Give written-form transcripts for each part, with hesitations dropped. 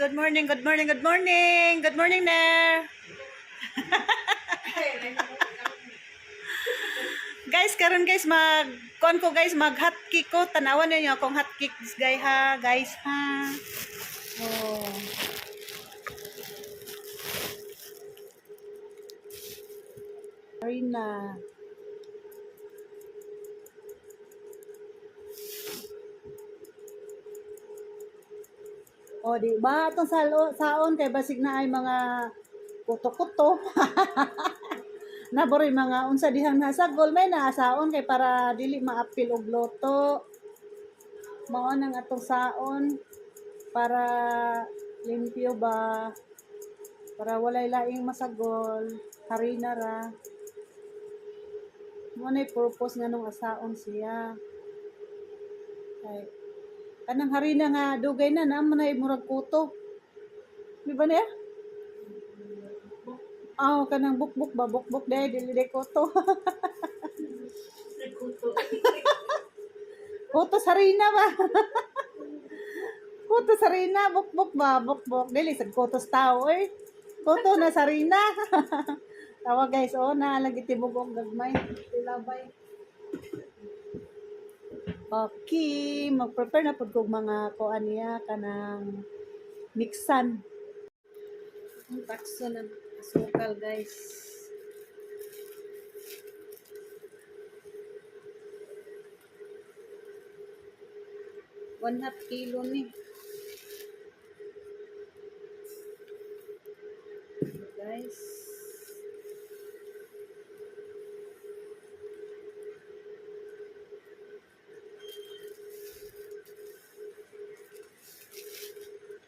Good morning, good morning, good morning. Good morning there. Guys, karon guys mag hot cake ko. Tanawan niyo akong hot cake guys ha, guys ha. Oh. Harina. O, di ba? Itong saon kay basig na ay mga kuto-kuto. Nabori mga unsa dihang nasagol may naasaon kay para dili maapil og loto. Mao nang atong saon para limpyo ba, para walay laing masagol, harina ra. Mo na purpose nga nung asaon siya. Kay kanang harina nga dugay na mo na murag kuto. Di ba niya? Kanang bukbuk ba, bukbuk dahil dili kuto. Kuto sa harina ba? Kuto sa harina, bukbuk ba, bukbuk. Dili sa kuto sa tao eh. Kuto na sa harina. Tawa guys, naalagi tibog og gagmay. Tilabay. Okay, mag-prepare na pud kog mga kuan niya kanang mixan. Ang takso ng asukal guys. One half kilo ni. Guys.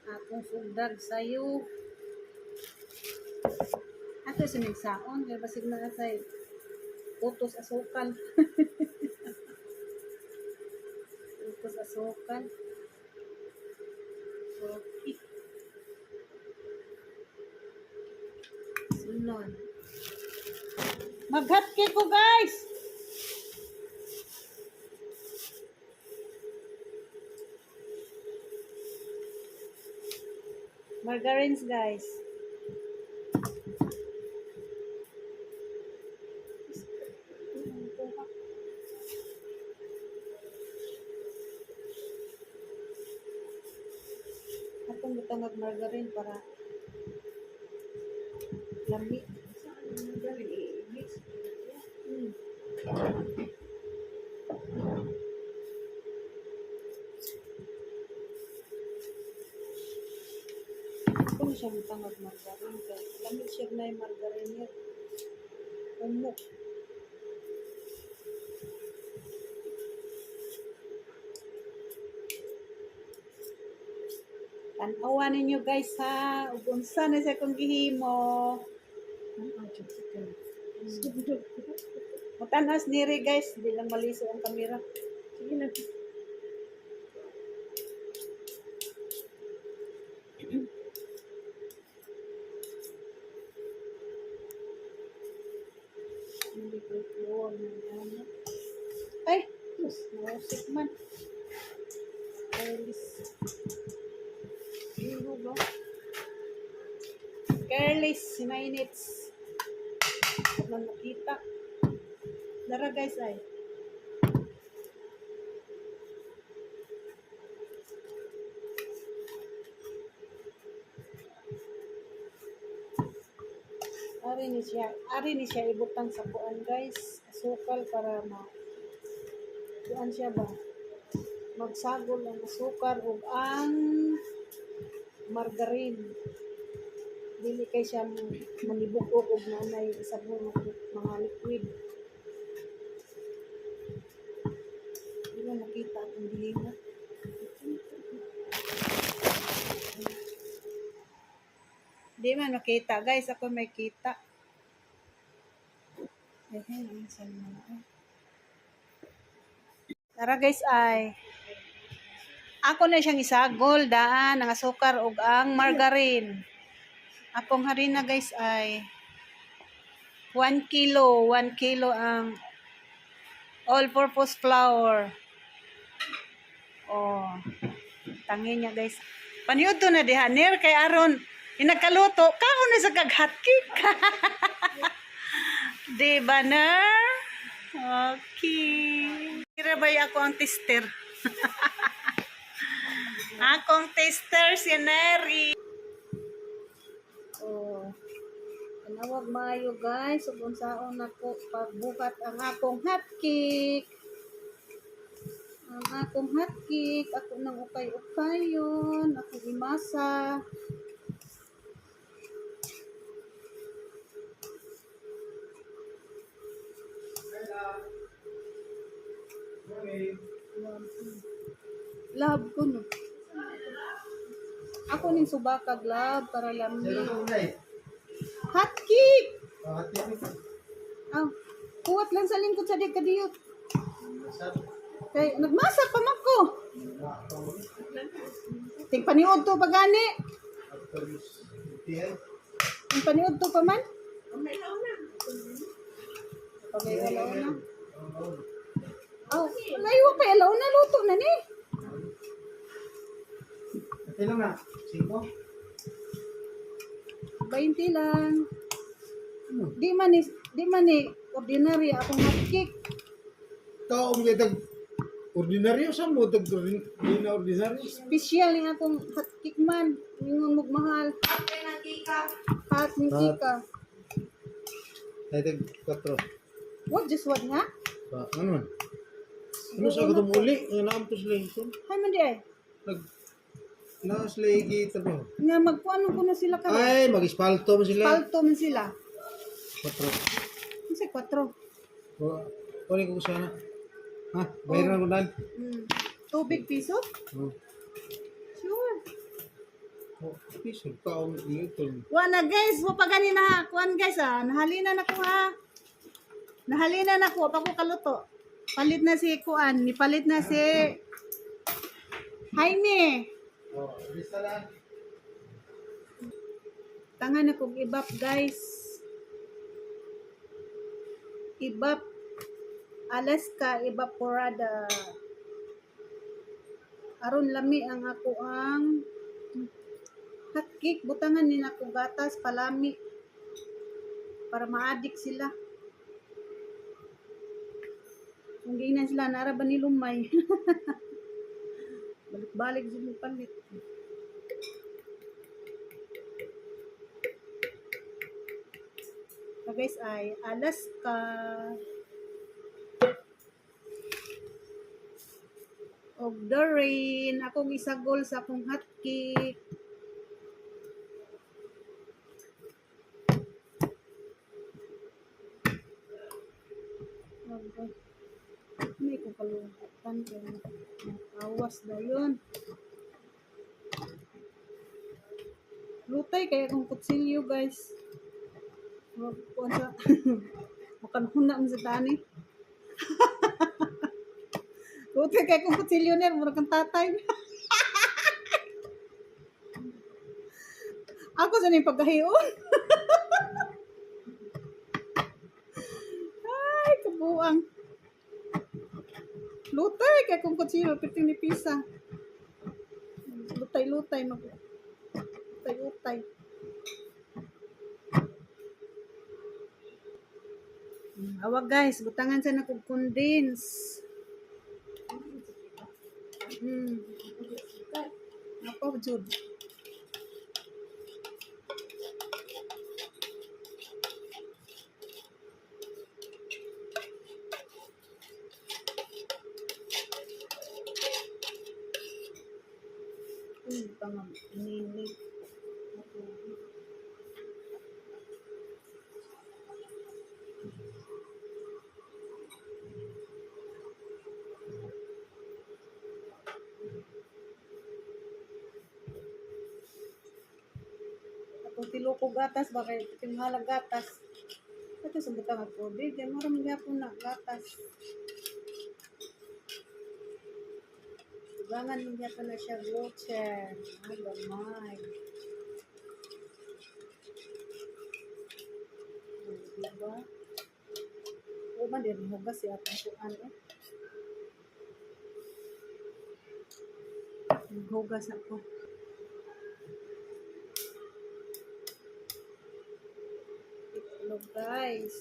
Akong sugdag sayo. Ato sa nagsaon, kaya basig na asay utos asukal. Utos asukal. Okay. Sunod. Mag-hot cake ko guys! Margarines guys. Atong butang og margarine para lami. Kung siya butang og margarine kay lami siya na yung margarine. Umok. Tanawan ninyo guys ha, ug unsa na sa kong gihimo. Matanas niri guys, di lang maliso ang kamera. Sige na. Ay, nausik man. Careless, sininits. Nang nakita. Dara guys ay. Ari ni siya ibutang sa kuan guys. Asukal para kuan siya ba? Magsagol ang asukar ug ang margarine. Dili kay siya manibuk-og og nanay isang mga liquid. Dili nakita ang dilinga. Di man makita guys, ako may kita. Tara guys ay. Ako na siyang isagol daan ang asukar ug ang margarine. Akong harina guys ay 1 kilo. 1 kilo ang all-purpose flour. Tangin niya guys. Paniud to na dihanir kay aron inagkaluto kahon na sa kaghatkik. Di ba na? Okay. Kira ba ako ang tester? Akong tester si Neri. Oh. Tanawag maayo guys, ug unsaon nako pagbukat ang akong hotcake. Ang akong hotcake, ako nang ukay-ukayon, ako imasa. Love ko no. Ako ning subakag love para lami. Hotcake! Kuwat lang sa lingkod sa kadiyot. Kay nagmasa pa man ko. Tingpaniud to pagani. Tingpaniud to pa man. Okay, alaw na. Layo pa alaw na luto na ni. Ilang na? 5? 20 lang. Di man ni ordinary akong hotcake. Taong kitag ordinaryo sa mo, tag di na ordinaryo. Special yung akong hotcake man. Yung magmahal. Hot ng kika. Ay, tag 4. What, just what nga? Ano? Ano sa ako tumuli? Ang naampos lang ito. Hay man di ay. Naas lagi ito ba? Nga magkuano ko na sila karon. Ay, mag-ispalto mo sila. Palto man sila. 4. Kasi 4. Kunin ko sana. Ha? Bayaran ko dan. Tubig piso? Oh. Sure. Oh, piso. Kaong dito. Wala guys, wa pa ganina ha. Kuan guys ha. Nahalina na ko ha. Nahalina na ko. Pa ko kaluto. Palit na si Kuan. Nipalit na si Jaime. Oh, bisa lang. Tangan na kong ibap guys. Ibap. Alaska evaporada. Aron lami ang ako ang hotcake. Butangan nila ko gatas palami. Para ma-addict sila. Kung ginan sila, naraban ni Lumay. Balik-balik sila palit. So guys ay Alaska. Og the rain. Akong isagol sa akong hotcake. Okay. May ko kalungkutan kaya awas na yun. Lutay kaya kung kutsilyo guys. Makan huna mo sa tani. Lutay kaya kung kutsilyo na mura kang tatay. Ako sa nang pagkahiyon. Ay, kabuang. Lutay kaya kung kutsilyo piting ni pisa. Lutay-lutay utay-utay. Awag guys, butangan sa nagkondense. Apa jud? Tangam ini. Kung tilo ko gatas, bakit tinghalag gatas? Ito sa butang at tubig, yan maraming yapon na gatas. Tugangan mo yapon na siya rocher. Ay, gamay. Diba? O man din, hugas siya at kuan eh. Hugas ako. itlog, guys.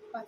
Pat.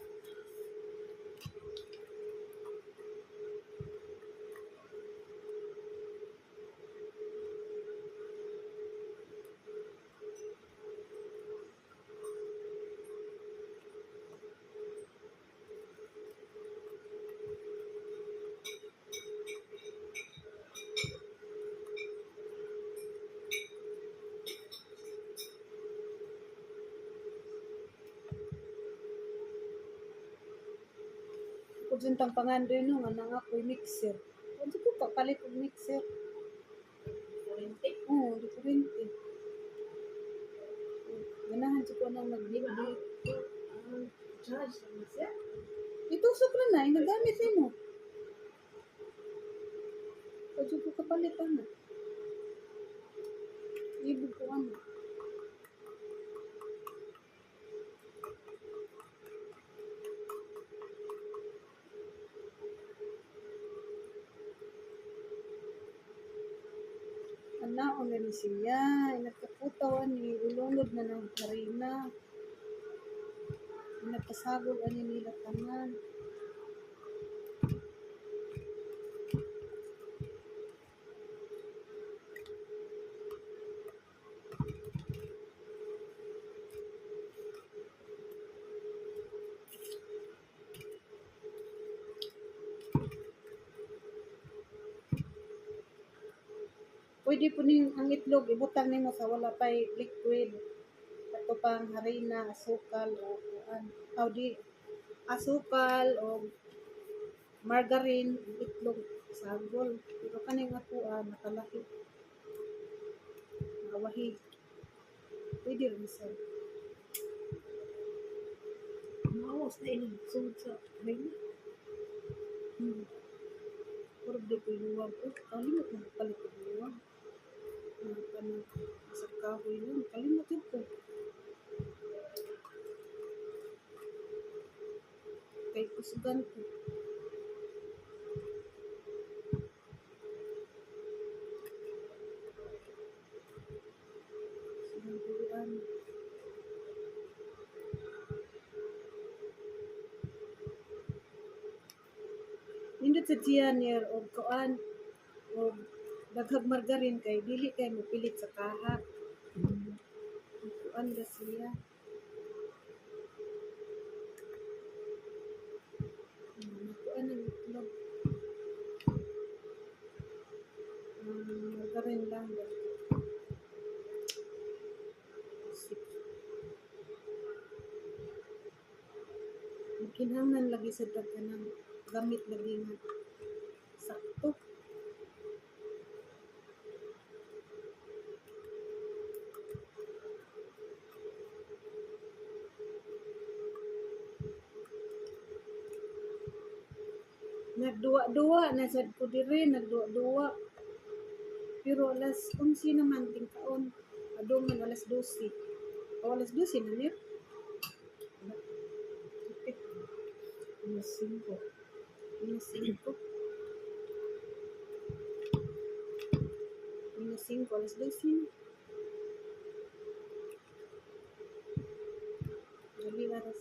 Kung sintang pangando yun, nga nang ako'y mixer. Hindi ko papalit ang mixer. Oo, diferente. Ganahan siya ko nang nag-video. Itusok na na, nagamit mo. Pwede ko kapalitan na. Ibig ko ano. Anaon na ni siya. Nagkaputawan ni ulungod na ng harina. Nagkasagol ani nila tanan. Pwede po ang itlog, ibutang nimo sa wala pay liquid. Ato pang harina, asukal, o kuan. Aw di, asukal, o margarine, itlog, sagol. Pero kaning ako, nakalaki. Nakawahi. Pwede rin sir. Mawas na ilang sungod sa harina. Puro di ko iluwag. Kalimot na palit ko iluwag. Sa kahoy yun. Kalimot yun ko. Kay kusugan ko. Sinangguan. Nindot sa tiyan niya o kuan o daghag margarin kay dili kay mapilit sa kaha. Kuan ra siya. Kuan ang itlog. Margarin lang. Kinahanglan lagi sa daghanang gamit lagi nga sakto. Nagduwa-duwa na sad ko diri, nagduwa-duwa. Pero alas 11 naman tingkaon. Adong man alas 12. O alas 12 na niya. Alas 5. Minus 5. Minus 5, alas 12. Gabi aras.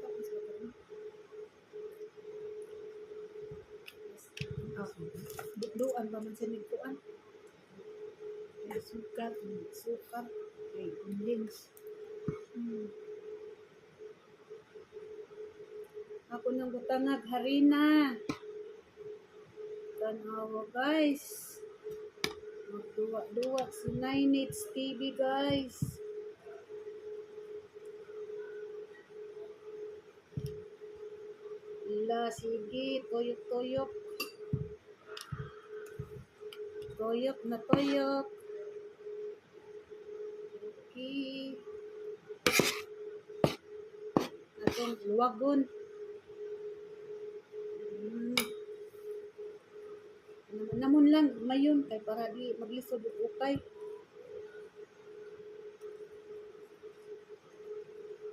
Tapos ko pa rin. Duan ba man sa nigkuan? May sukat. Sukar. May condense. Ako nang butangag harina. Tanawa guys. Magduwa-duwa si 9H TV guys. Sige, tuyok-tuyok. Toyok na toyok. Okay. Atong luwagon. Namon lang mayon kay para di maglisod og ukay.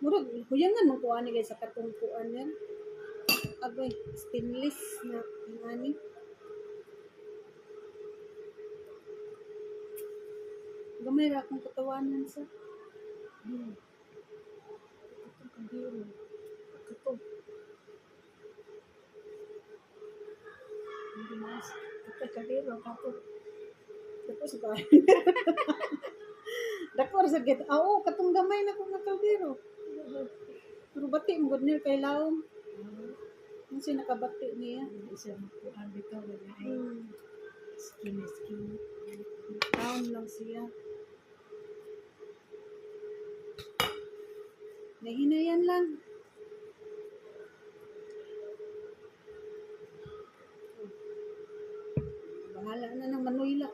Murag huyangan man ko ani guys sa katong kuan yan. Agoy, stainless na ani. Gamay ra akong katawanan sa. Katong kabiro. Katong. Hindi mas. Katong kabiro. Katong. Tapos ba? Dakor sa git. Oo, katong gamay na kong nakaldero. Pero bati mo gud niya kay lawom. Ano siya nakabati niya? Hindi siya makuhaan dito. Wala ay skin. Down lang siya. Nahinayan lang. Bahala na ng Manuyla.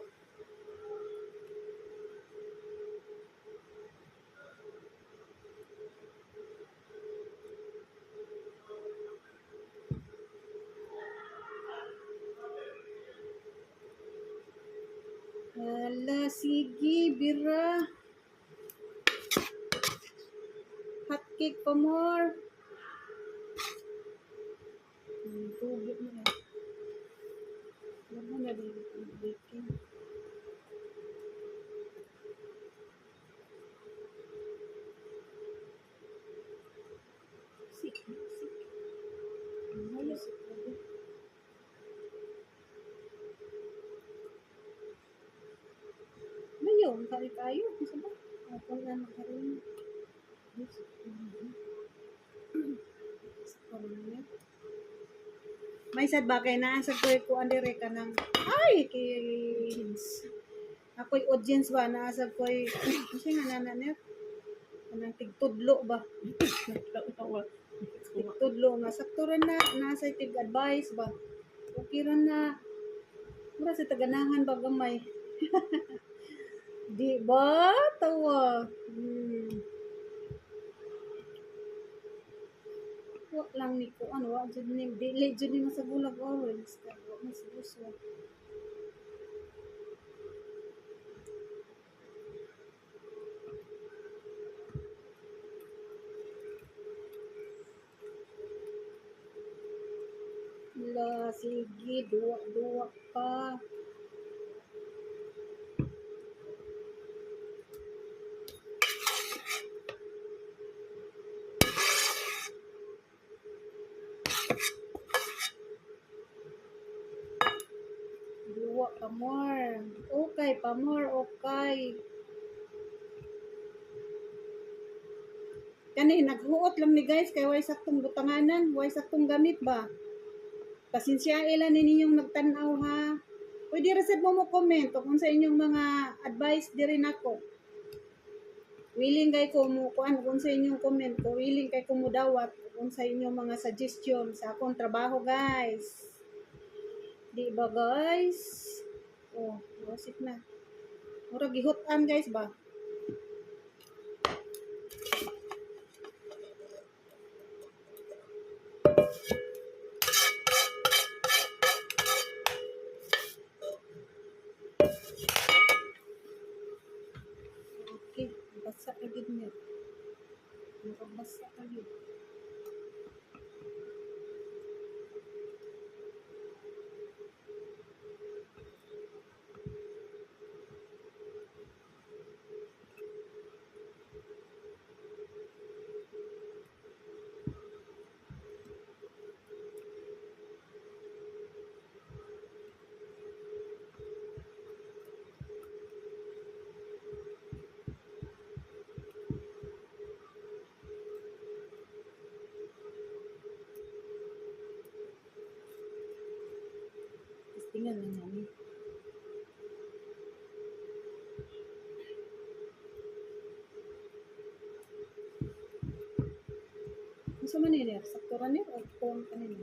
Hala, sige, bira. Hot cake pa more. Tubig mo yan. Huwag mo na din ang baking. Sik. Ayaw sa tubig. Mayo, kari kayo. Masa ba? Ako na makaroon. May sad ba kay naa sa ko andere ka ng ay kay ako'y audience ba naa sa ko'y kasi nga nananet kanang tigtudlo ba tigtudlo nga sakto rin na nasa tig advice ba okay rin na mura sa taganahan ba gamay di ba tawa wa lang ni ko ano wa jud ni dili jud ni sa bulag orange ka wa man sa gusto la sige duwa pa duwa pa more okay pa more okay kani naghuot lang ni guys kay way saktong butanganan way saktong gamit ba pasensya ilan ninyong nagtanaw ha pwede reset mo comment kung sa inyong mga advice diri nako willing kay ko mo kuan kung sa inyong comment ko willing kay ko mo dawat kung sa inyong mga suggestion sa akong trabaho guys di ba guys oh wasik na mura gihutan guys ba okay basa agad niya basa agad tingnan lang namin Gusto man nila, sakturan niya o kung kanina.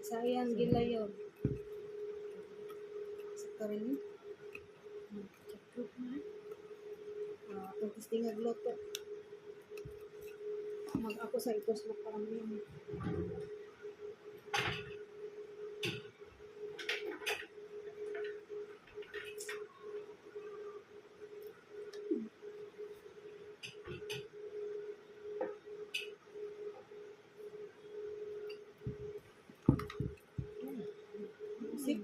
Sa iyang gilayon. ka rin eh. Check na. Itong testing agluto. Mag ako sa ituslok pa kami. Sik.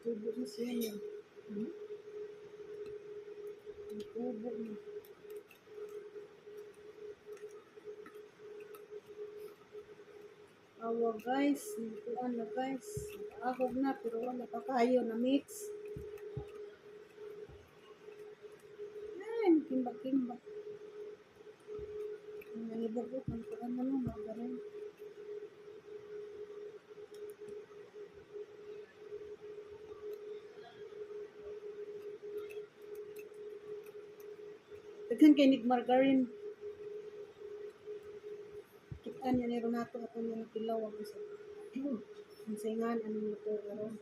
Tubo na siya niya. Tubo na. Awa guys, nagkuhan na guys. Agog na pero wala pa kayo na mix. Ay, kimba-kimba. Nalibog-bog, nagkuhan na lang, magaling. Daghan kay nig margarine. Kitaan niya ni Renato ako niya napilaw ako sa sinsingan ano ito aron.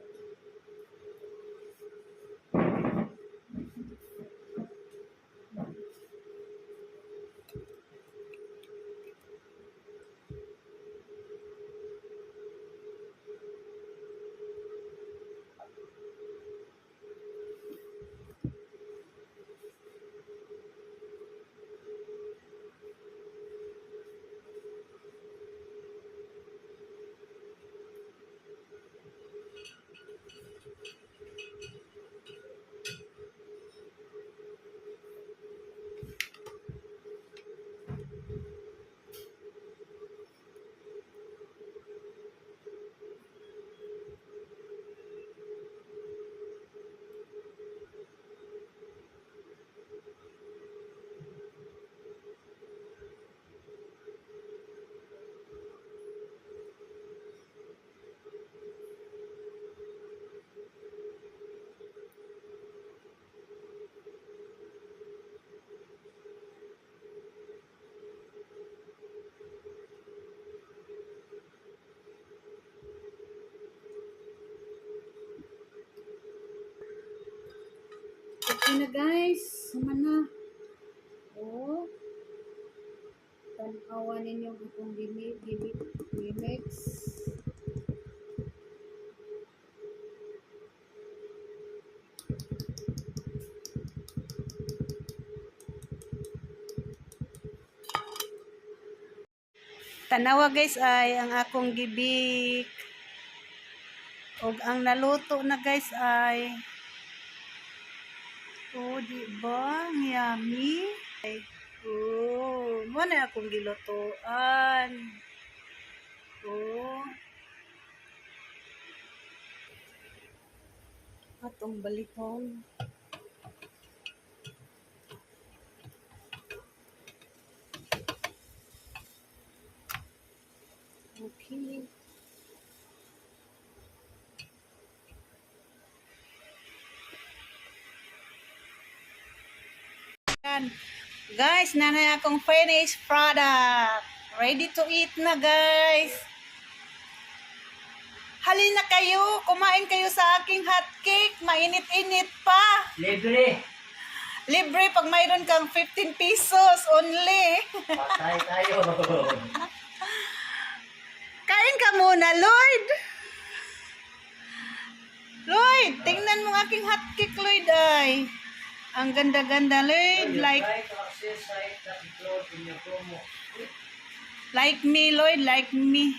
Okay na guys, sama na. Oh. Tanawa ninyo akong gimix. Tanawa guys ay ang akong gibik. Og ang naluto na guys ay oh, di ba? Yummy. Oh, mo na akong gilutuan. Oh. Atong baliton. Okay. Guys, nanay akong finished product. Ready to eat na guys. Halina kayo, kumain kayo sa aking hot cake. Mainit-init pa. Libre. Libre pag mayroon kang 15 pesos only. Patay tayo. Kain ka muna, Lloyd. Lloyd, tingnan mo ang aking hot cake, Lloyd ay. Ang ganda-ganda, Lloyd. Like me, Lloyd. Like me.